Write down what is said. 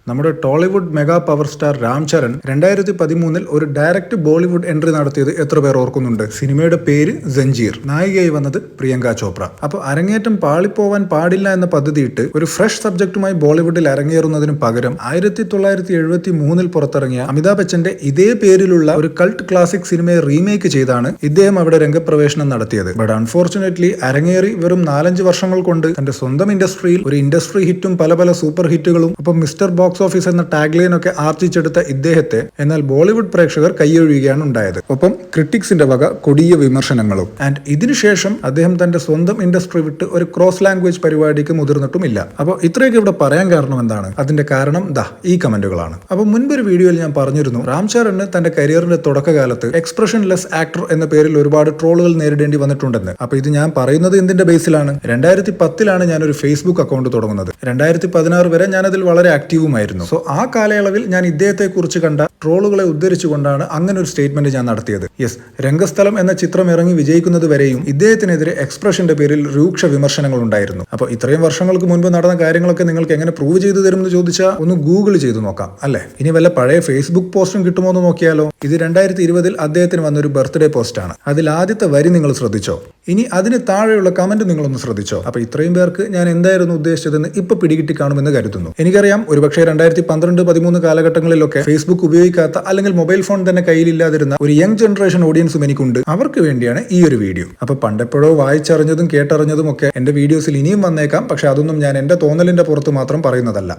നമ്മുടെ Tollywood mega power star Ram Charan 2013 ഒരു direct Bollywood entry നടത്തിയത് എത്ര പേർ ഓർക്കുന്നുണ്ട്? സിനിമയുടെ പേര് ജഞ്ചീർ. നായികയായി വന്നത് പ്രിയങ്ക ചോപ്ര. അപ്പോൾ അരങ്ങേറ്റം പാളിപ്പോവാൻ പാടില്ല എന്ന പദ്ധതിയിട്ട് ഒരു ഫ്രഷ് സബ്ജക്റ്റുമായി ബോളിവുഡിൽ അരങ്ങേറുന്നതിന് പകരം 1973 പുറത്തിറങ്ങിയ അമിതാഭ് ബച്ചന്റെ ഇതേ പേരിലുള്ള ഒരു കൾട്ട് ക്ലാസിക് സിനിമയെ റീമേക്ക് ചെയ്താണ് ഇദ്ദേഹം അവിടെ രംഗപ്രവേശനം നടത്തിയത്. ബട്ട് അൺഫോർച്ചുനേറ്റ്ലി അരങ്ങേറി വെറും 4-5 വർഷങ്ങൾ കൊണ്ട് തന്റെ സ്വന്തം ഇൻഡസ്ട്രിയിൽ ഒരു ഇൻഡസ്ട്രി ഹിറ്റും പല സൂപ്പർ ഹിറ്റുകളും ഒപ്പം മിസ്റ്റർ ബോക്സ് ഓഫീസ് എന്ന ടാഗ്ലൈൻ ഒക്കെ ആർജിച്ചെടുത്ത ഇദ്ദേഹത്തെ എന്നാൽ ബോളിവുഡ് പ്രേക്ഷകർ കൈയൊഴിയുകയാണ് ഉണ്ടായത്. ഒപ്പം ക്രിട്ടിക്സിന്റെ വക കൊടിയ വിമർശനങ്ങളും. ആൻഡ് ഇതിനുശേഷം അദ്ദേഹം തന്റെ സ്വന്തം ഇൻഡസ്ട്രി വിട്ട് ഒരു ക്രോസ് ലാംഗ്വേജ് പരിപാടിക്ക് മുതിർന്നിട്ടുമില്ല. അപ്പോൾ ഇത്രയൊക്കെ ഇവിടെ പറയാൻ കാരണം എന്താണ്? അതിന്റെ കാരണം ഈ കമന്റുകളാണ്. അപ്പോൾ മുൻപൊരു വീഡിയോയിൽ ഞാൻ പറഞ്ഞിരുന്നു, രാം ചരണ് തന്റെ കരിയറിന്റെ തുടക്കകാലത്ത് എക്സ്പ്രഷൻലെസ് ആക്ടർ എന്ന പേരിൽ ഒരുപാട് ട്രോളുകൾ നേരിടേണ്ടി വന്നിട്ടുണ്ടെന്ന്. അപ്പോൾ ഇത് ഞാൻ പറയുന്നത് എന്തിന്റെ ബേസിലാണ്? 2010 ഞാനൊരു ഫേസ്ബുക്ക് അക്കൗണ്ട് തുടങ്ങുന്നത്. 2016 വരെ ഞാനതിൽ വളരെ ആക്റ്റീവുമായിരുന്നു. സോ ആ കാലയളവിൽ ഞാൻ ഇദ്ദേഹത്തെ കുറിച്ച് കണ്ട ട്രോളുകളെ ഉദ്ധരിച്ചുകൊണ്ടാണ് അങ്ങനെ ഒരു സ്റ്റേറ്റ്മെന്റ് ഞാൻ നടത്തിയത്. യെസ്, രംഗസ്ഥലം എന്ന ചിത്രം ഇറങ്ങി വിജയിക്കുന്നത് വരെയും ഇദ്ദേഹത്തിനെതിരെ എക്സ്പ്രഷന്റെ പേരിൽ രൂക്ഷ വിമർശനങ്ങൾ ഉണ്ടായിരുന്നു. അപ്പോൾ ഇത്രയും വർഷങ്ങൾക്ക് മുൻപ് നടന്ന കാര്യങ്ങളൊക്കെ നിങ്ങൾക്ക് എങ്ങനെ പ്രൂവ് ചെയ്തു തരും എന്ന് ചോദിച്ചാൽ ഒന്ന് ഗൂഗിൾ ചെയ്തു നോക്കാം അല്ലെ. ഇനി വല്ല പഴയ ഫേസ്ബുക്ക് പോസ്റ്റും കിട്ടുമോ എന്ന് നോക്കിയാലോ? ഇത് 2020 അദ്ദേഹത്തിന് വന്നൊരു ബർത്ത്ഡേ പോസ്റ്റ് ആണ്. അതിൽ ആദ്യത്തെ വരി നിങ്ങൾ ശ്രദ്ധിച്ചോ? ഇനി അതിന് താഴെയുള്ള കമന്റ് നിങ്ങളൊന്ന് ശ്രദ്ധിച്ചോ? അപ്പൊ ഇത്രയും പേർക്ക് ഞാൻ എന്തായിരുന്നു ഉദ്ദേശിച്ചതെന്ന് ഇപ്പൊ പിടികിട്ടി കാണുമെന്ന് കരുതുന്നു. എനിക്കറിയാം ഒരുപക്ഷെ 2012-13 കാലഘട്ടങ്ങളിലൊക്കെ ഫേസ്ബുക്ക് ഉപയോഗിക്കാത്ത അല്ലെങ്കിൽ മൊബൈൽ ഫോൺ തന്നെ കയ്യിലില്ലാതിരുന്ന ഒരു യങ് ജനറേഷൻ ഓഡിയൻസും എനിക്കുണ്ട്. അവർക്ക് വേണ്ടിയാണ് ഈ ഒരു വീഡിയോ. അപ്പൊ പണ്ടെപ്പോഴോ വായിച്ചറിഞ്ഞതും കേട്ടറിഞ്ഞതും ഒക്കെ എന്റെ വീഡിയോസിൽ ഇനിയും വന്നേക്കാം. പക്ഷെ അതൊന്നും ഞാൻ എന്റെ തോന്നലിന്റെ പുറത്ത് മാത്രം പറയുന്നതല്ല.